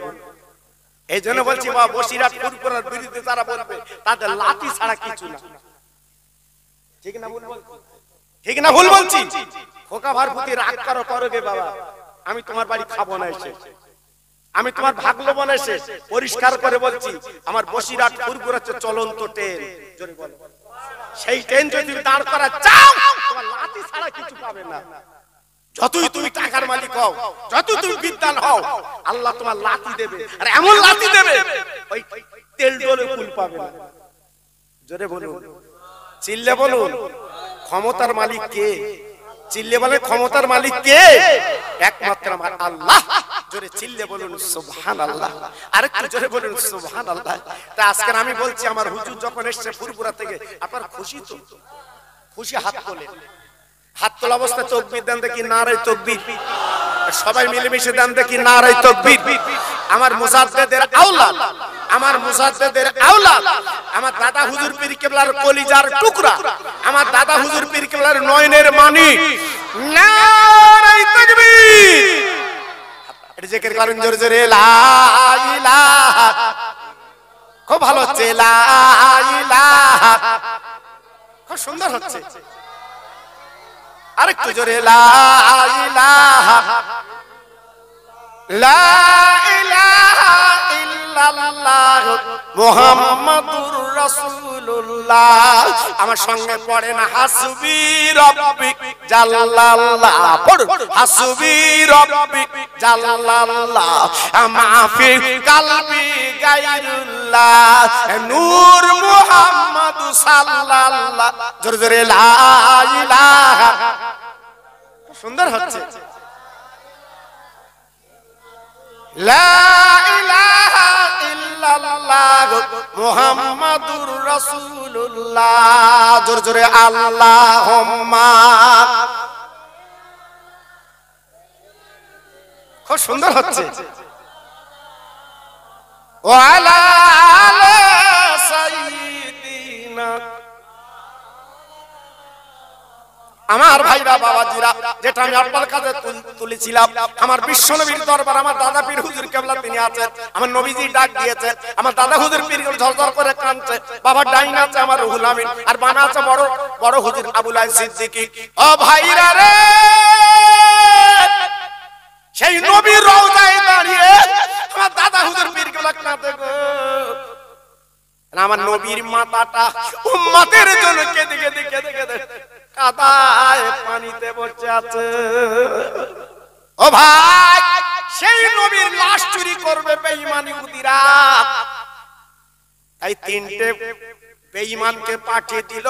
এই জন্য বলছি বাবা, বসিরাট ফুরফুরার বিরুদ্ধে যারা বলবে তাদের লাঠি ছাড়া কিছু না। ঠিক না ভুল বলছি? ঠিক না ভুল বলছি? খোকা ভারপুতি রাগ করো করবে বাবা, আমি তোমার বাড়ি খাবো না এসে। আমি তোমার ভাগলো বলে পরিষ্কার করে বলছি, আমার বসিরহাট ফুরফুরা হচ্ছে চলন্ত ট্রেন, জোরে বলো। সেই ট্রেন যদি দাঁড় করা চাও, তোমার লাঠি ছাড়া কিছু পাবে না। যতই তুমি টাকার মালিক হও, যতই তুমি বিদ্বান হও, আল্লাহ তোমার লাঠি দেবে, আর এমন লাঠি দেবে ওই তেল ডলে কুল পাবে না। জোরে বলুন, চিল্লে বলুন, ক্ষমতার মালিক কে? চিল্লে বলে ক্ষমতার মালিক কে? একমাত্র আমার আল্লাহ। জোরে চিল্লে বলুন সুবহানাল্লাহ। আরেকটু জোরে বলুন সুবহানাল্লাহ। তা আজকে আমি বলছি, আমার হুজুর যখন এসেছে ফুরফুরা থেকে, আপনার খুশি তো? খুশি হাত তোলেন। হাত তোলা অবস্থায় তাকবীর দেন দেখি, নারায়ে তাকবীর। সবাই মিলেমিশে দেন দেখি, নারায়ে তাকবীর। আমার মুজাদ্দিদের আওলাদ, আমার মুজাদ্দিদের আওলাদ, আমার দাদা হুজুর পীর কেবলার কলিজার টুকরা, আমার দাদা হুজুর পীর কেবলার নয়নের মানি, নারায়ে তাকবীর। এটা জিকির করেন জোরে জোরে, লা ইলাহা। খুব ভালো হচ্ছে, লা ইলাহা। খুব সুন্দর হচ্ছে। আরেকটু জোরে, লা ইলাহা, লা ইলাহা ইল্লাল্লাহ মুহাম্মাদুর রাসূলুল্লাহ। আমার সঙ্গে পড়েন, হাসবি রাব্বি জাল্লাল্লাহ। পড়ুন, হাসবি রাব্বি জাল্লাল্লাহ মাফি কলবি গায়রুল্লাহ নূর মুহাম্মদ সাল্লাল্লাহ। জোরে জোরে, লা ইলাহা। সুন্দর হচ্ছে, লা ইলাহা ইল্লাল্লাহ মুহাম্মাদুর রাসূলুল্লাহ। জোরে জোরে, আল্লাহুম্মা। খুব সুন্দর হচ্ছে, ওয়া আলা আলি সাইয়্যিদিনা। আমার ভাইরা বাবাজিরা, যেটা আমি আপনার কাছে তুলেছিলাম, আমার বিশ্বনবীর দরবার, আমার দাদা পীর হুজুর কেবলা তিনি আছেন, আমার নবীজি ডাক দিয়েছে, আমার দাদা হুজুর পীর ঝরঝর করে কাঁদছে, বাবা ডাইন আছে আমার রুহুল আমিন, আর বামে আছে বড় বড় হুজুর আবুল আইজ সিদ্দিকী। ও ভাইরা রে, সেই নবীর রওজায় দাঁড়িয়ে আমার দাদা হুজুর পীর কেবলা কাঁদে গো। আমার নবীর মাথাটা উম্মতের জন্য কেঁদে কেঁদে কেঁদে কেঁদে কাদায় পানিতে বসে আছে। ও ভাই, সেই নবীর লাশ চুরি করবে বেঈমান ইহুদিরা। তাই তিনটে বেঈমানকে পাঠিয়ে দিল।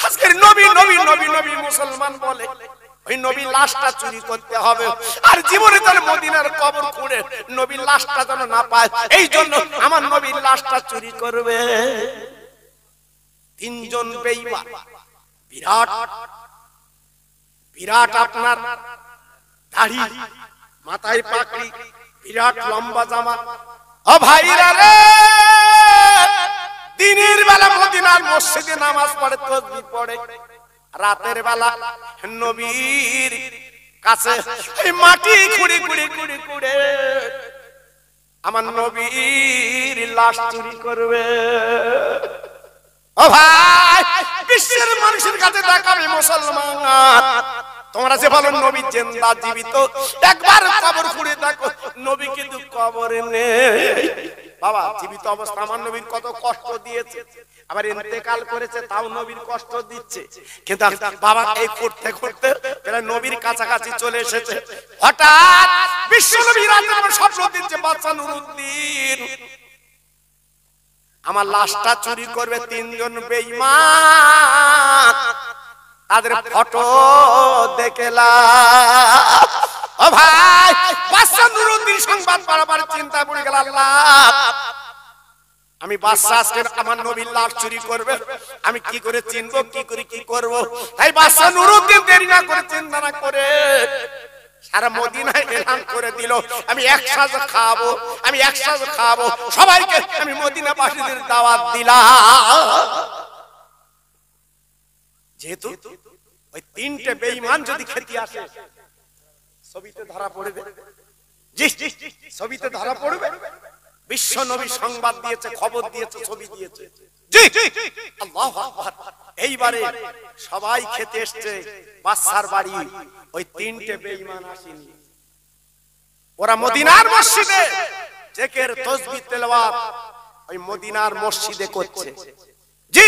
আজকের নবী নবী নবী নবী মুসলমান বলে, ওই নবীর লাশটা চুরি করতে হবে, আর জীবনে তার মদিনার কবর খুঁড়ে নবীর লাশটা যেন না পায়, এই জন্য আমার নবীর লাশটা চুরি করবে। তিনজন বেঈমান, বিরাট বিরাট আপনার দাড়ি, মাথায় পাগড়ি, বিরাট লম্বা জামা। ও ভাইরা রে, দিনের বেলা মদিনার মসজিদে নামাজ পড়ে, তাসবিহ পড়ে, রাতের বেলা নবীর কাছে এই মাটি খুঁড়ে খুঁড়ে খুঁড়ে খুঁড়ে আমার নবীর লাশ চুরি করবে। ও ভাই, বিশ্বের মানুষের কাছে দেখাবে মুসলমান, তোমরা যে বলো নবী জিন্দা জীবিত, একবার কবর খুঁড়ে দেখো, নবী কিন্তু কবরে নেই। বাবা, জীবিত অবস্থা আমার নবীর কত কষ্ট দিয়েছে, আবার ইন্তেকাল করেছে, তাও নবীর কষ্ট দিচ্ছে। কিন্তু বাবা এই করতে করতে প্রায় নবীর কাছাকাছি চলে এসেছে। হঠাৎ বিশ্ব নবী রাতের স্বপ্ন দিচ্ছে, বাচ্চা নুরুদ্দিন আমার লাশটা চুরি করবে তিনজন বেঈমান, তাদের ফটো দেখলাম। ও ভাই, বাদশা নুরুদ্দিন সংবাদ পাওয়ার চিন্তা পড়ে গেল, আল্লাহ আমি বাদশা আজকে আমার নবীর লাশ চুরি করবে, আমি কি করে চিনবো, কি করে কি করব? তাই বাদশা নুরুদ্দিন দেরি না করে, চিন্তা না করে সারা মদিনায় এলান করে দিল, আমি একসাথে খাবো, আমি একসাথে খাবো, সবাইকে আমি মদিনাবাসীদের দাওয়াত দিলাম। যেহেতু ওই তিনটে বেঈমান যদি খেতে আসে, ছবিতে ধরা পড়বে, জি ছবিতে ধরা পড়বে। বিশ্ব নবী সংবাদ দিয়েছে, খবর দিয়েছে, ছবি দিয়েছে, জি আল্লাহু আকবার। এইবারে সবাই খেতে এসছে বাদশার বাড়ি, ওই তিনটে বেঈমান আসেনি। ওরা মদিনার মসজিদে জিকির তাসবিহ তেলাওয়াত ওই মদিনার মসজিদে করছে। জি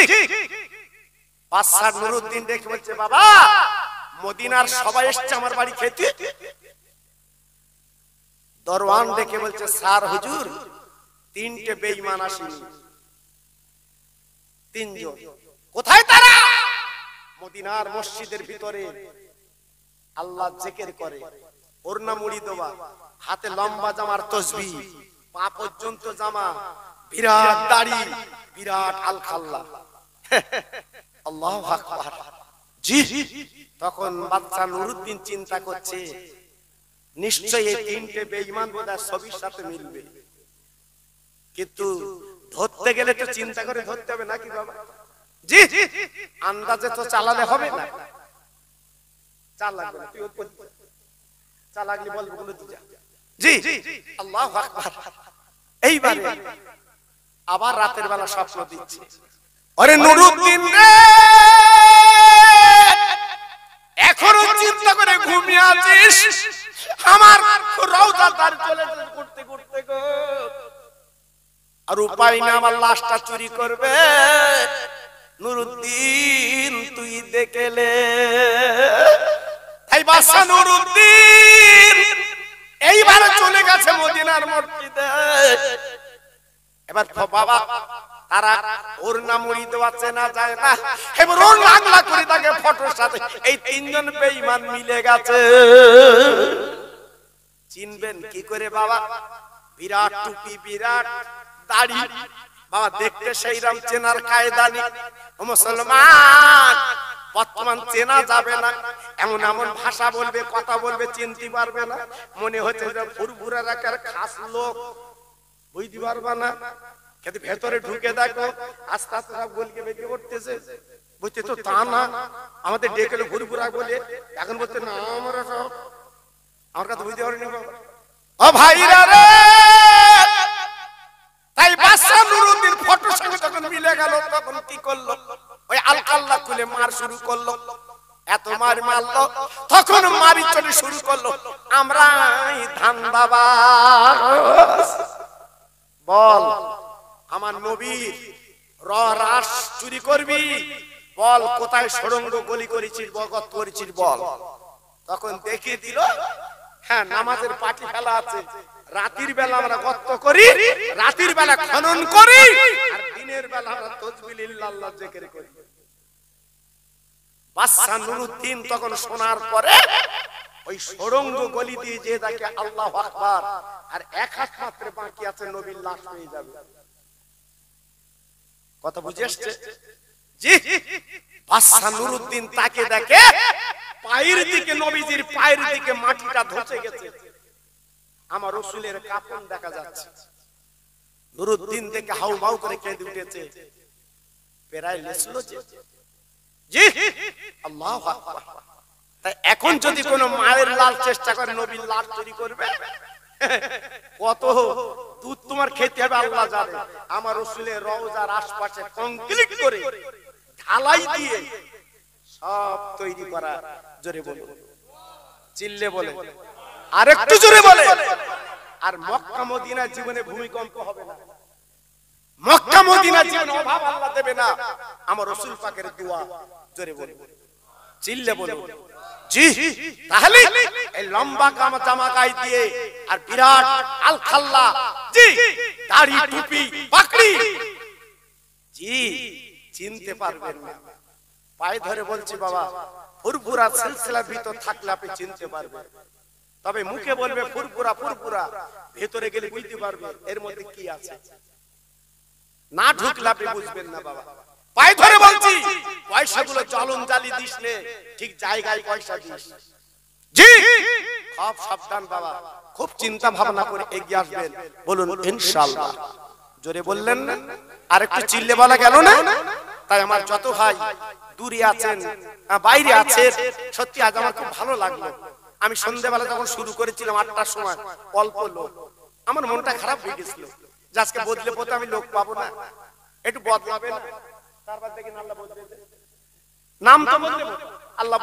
বাদশা নুরউদ্দিন দেখে বলছে, বাবা মদিনার সবাই এসেছে আমার বাড়ি খেতে। দরওয়ান দেখে বলছে, স্যার হুজুর তিনটে বেঈমান আসেনি, তিনজন। কোথায় তারা? মদিনার মসজিদের ভিতরে আল্লাহ জিকির করে, ওড়না মুড়ি দেওয়া, হাতে লম্বা জামার তাসবিহ, পা পর্যন্ত জামা, বিরাট দাড়ি, বিরাট আলখাল্লা। আল্লাহু আকবার। জি তখন বাদশা নুরউদ্দিন চিন্তা করছে, নিশ্চয়ই এই তিনটে বেঈমান বোধহয় ছবির সাথে মিলবে, কিন্তু ধরতে গেলে তো চিন্তা করে ধরতে হবে নাকি বাবা? জি আন্দাজে তো চালালে হবে না। চালাক তুই চালাকলি বলবো কোনো দিকে। জি আল্লাহু আকবার। এইবারে আবার রাতের বেলা স্বপ্ন দিচ্ছে, আরে নুরউদ্দিন রে এখনো চিন্তা করে ঘুমিয়ে আছিস? আমার রওজা তার চলে করতে করতে গো, আর উপায় না, আমার লাশটা চুরি করবে। নুরউদ্দিন তুই দেখলে। তাই বাদশা নুরউদ্দিন এইবার চলে গেছে মদিনার মসজিদে। এবার বাবা তারা ওড়না মুড়ি দেওয়া চেনা যায় না, এবার ওর লাগলা করে তাকে ফটোর সাথে এই তিনজন বেঈমান মিলে গেছে। চিনবেন কি করে বাবা? বিরাট টুপি, বিরাট দাড়ি, বাবা দেখতে সেইরাম চেনার কায়দা নেই। ও মুসলমান বর্তমান চেনা যাবে না, এমন এমন ভাষা বলবে, কথা বলবে, চিনতে পারবে না। মনে হচ্ছে যে ফুরফুরা রাখার খাস লোক, বুঝতে পারবে না। কিন্তু ভেতরে ঢুকে দেখো আস্তে আস্তে সব গলকে বেরিয়ে উঠতেছে। বুঝতে তো তা না, আমাদের ডেকেলে ফুরফুরা বলে, এখন বলতে না আমরা সব, আমার কথা বুঝতে পারিনি বাবা। ও ভাইরা রে, তাই বাদশা নুরউদ্দিন ফটোর সঙ্গে যখন মিলে গেল তখন কি করলো? ওই আলকাল্লা খুলে মার শুরু করলো। এত মার মারলো, তখন মারি চলে শুরু করলো, আমরা ধান্দাবাজ। বল আমার নবীর রাস চুরি করবি? বল কোথায় সুড়ঙ্গ গলি করেছিস, বগত করেছিস বল। তখন দেখিয়ে দিল, হ্যাঁ নামাজের পাটি ফেলা আছে, রাতের বেলা আমরা গর্ত করি, রাতের বেলা খনন করি, আর দিনের বেলা আমরা তাসবিহ ইল্লাল্লাহ জিকির করি। বাদশা নুরউদ্দিন তখন শোনার পরে ওই সুড়ঙ্গ গলি দিয়ে যে দেখে আল্লাহু আকবার, আর এক হাত মাত্র বাকি আছে, নবীর লাশ পেয়ে যাবে। কথা বুঝে আসছে? জি বাদশা নুরউদ্দিন তাকে দেখে পায়ের দিকে, নবীজির পায়ের দিকে মাটিটা ধসে গেছে, আমার রাসূলের কাফন দেখা যাচ্ছে। নুরউদ্দিন দেখে হাউমাউ করে কেঁদে উঠেছে, পেরায় লেসলো যে। জি আল্লাহু আকবার। তাই এখন যদি কোনো মায়ের লাল চেষ্টা করে নবীর লাশ চুরি করবে, কত দুধ তোমার খেতে হবে আল্লাহ জানে। আমার রাসূলের রওজার আশপাশে কংক্রিট করে ঢালাই দিয়ে সব তৈরি করা। জোরে বলো, চিল্লে বলে, আর একটু জোরে বলে। আর মক্কা মদিনা জীবনে ভূমিকম্প হবে না, মক্কা মদিনা জীবনে অভাব আল্লাহ দেবে না। আমার রাসূল পাকের দোয়া। জোরে বলে, চিল্লে বলো। জি তাহলে এই লম্বা জামা গায়ে দিয়ে আর বিরাট আলখাল্লা, জি দাড়ি, টুপি, পাগড়ি, জি চিনতে পারবেন না। পায়ে ধরে বলছি বাবা, ফুরফুরা সিলসিলার ভিতর থাকলে আপনি চিনতে পারবেন, তবে মুখে বলবে ফুরফুরা ফুরফুরা, ভেতরে গেলে বুঝতে পারবে এর মধ্যে কি আছে। না ঢুকলে আপনি বুঝবেন না বাবা। পায়ে ধরে বলছি, পয়সাগুলো চলন জালি দিস নে, ঠিক জায়গায় পয়সা দিস। জি খুব সাবধান বাবা, খুব চিন্তা ভাবনা করে এগিয়ে আসবেন। বলুন ইনশাআল্লাহ। জোরে বললেন না? আর একটু চিল্লে বলা গেল না? তাই আমার যত ভাই দূরে আছেন, বাইরে আছেন, সত্যি আজ আমার খুব ভালো লাগলো। আমি সন্ধ্যাবেলা যখন শুরু করেছিলাম 8টার সময়, অল্প লোক, আমার মনটা খারাপ হয়ে গেছিল যে আজকে বদলে পথে আমি লোক পাবো না, একটু বদলাবে না। তারপর দেখি আল্লাহ বদলে নাম তো বদলে আল্লাহ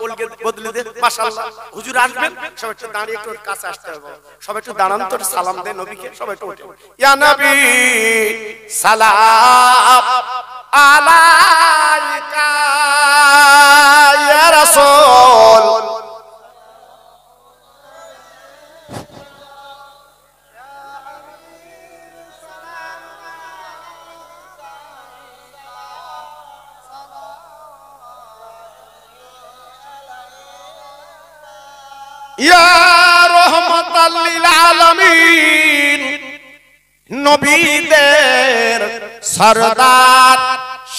বদলে দে। মাশাআল্লাহ হুজুর আসবেন, সবাই একটু দাঁড়িয়ে একটু কাছে আসতে হবে, সবাই একটু দাঁড়ান তো, সালাম দেন নবীকে, সবাই একটু ওঠেন। ইয়া নবী সালাম আলাইকা ইয়া রাসূল। ইয়া রাহমাতাল লিল আলামিন, নবীদের সরদার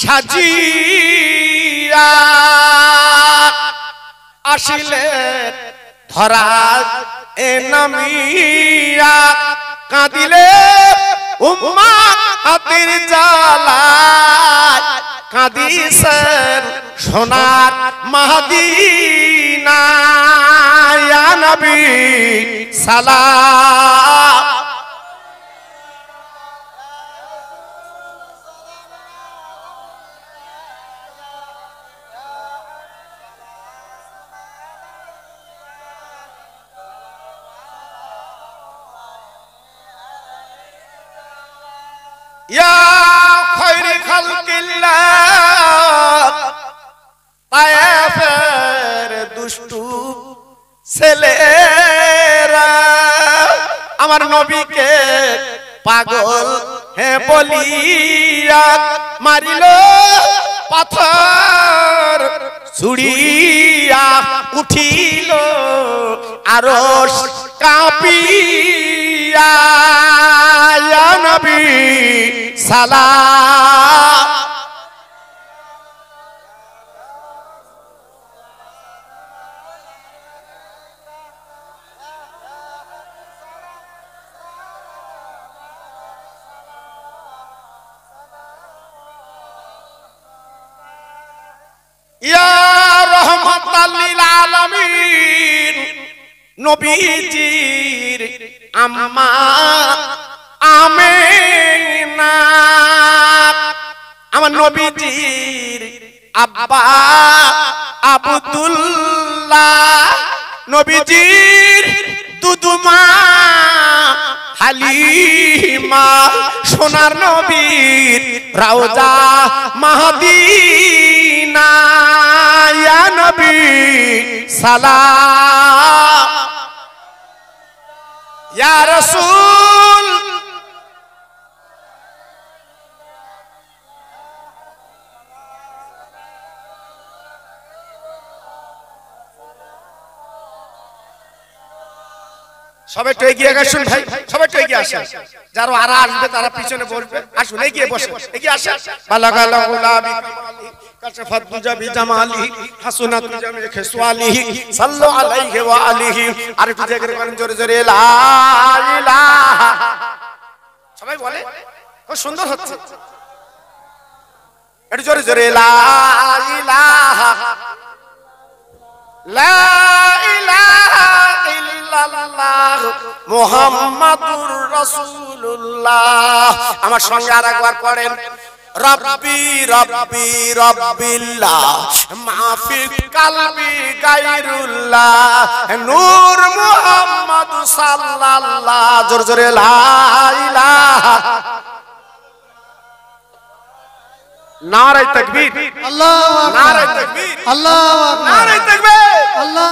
সাজিয়া আসিলেন ধরা এ নামিয়া, কাঁদিলে উম্মাত হাতির জ্বালায়, কাঁদিছেন সোনার মদিনা। ইয়া নবী সালাম ইয়া খায়রি খালকিল্লাহ। তায়েফের দুষ্টু ছেলেরা আমার নবীকে পাগল হে বলিয়া মারিল পাথর ছুড়িয়া, উঠিল আরশ কাঁপিয়া। ইয়া নবী সালাম ইয়া রাহমাতাল লিল আলামিন, নবীজির আম্মা আমিনা, আমার নবীজির আব্বা আব্দুল্লাহ, নবীজির দুদুমা হালিমা, সোনার নবীর রওজা মদিনা। ইয়া নবী সালাম ইয়া রাসূল। সবাই একটু এগিয়ে আসুন ভাই, সবাই একটু এগিয়ে আসুন, যারা আর আসবে তারা পিছনে বসবে, আসুন এগিয়ে বসুন, এগিয়ে আসুন। বালাগালাহুলা বিকামালি কাশফাত বিজাবি জামালি হাসুনাত জামি খিসওয়ালিহি সাল্লু আলাইহি ওয়া আলিহি। আর একটু জিকির করেন জোরে জোরে লা ইলাহা। সবাই বলে খুব সুন্দর হচ্ছে, একটু জোরে জোরে লা ইলাহা লা ইলাহা ইল্লাল্লাহ মুহাম্মাদুর রাসূলুল্লাহ। আমার সঙ্গে আরেকবার পড়েন, রব্বি রব্বি রব্বিল্লাহ মাফি কলবি গায়রুল্লাহ নূর মুহাম্মদ সাল্লাল্লাহ। জোরে জোরে লা ইলাহা। নারে তাকবীর, আল্লাহু আকবার, নারে তাকবীর, আল্লাহু আকবার, নারে তাকবীর, আল্লাহ।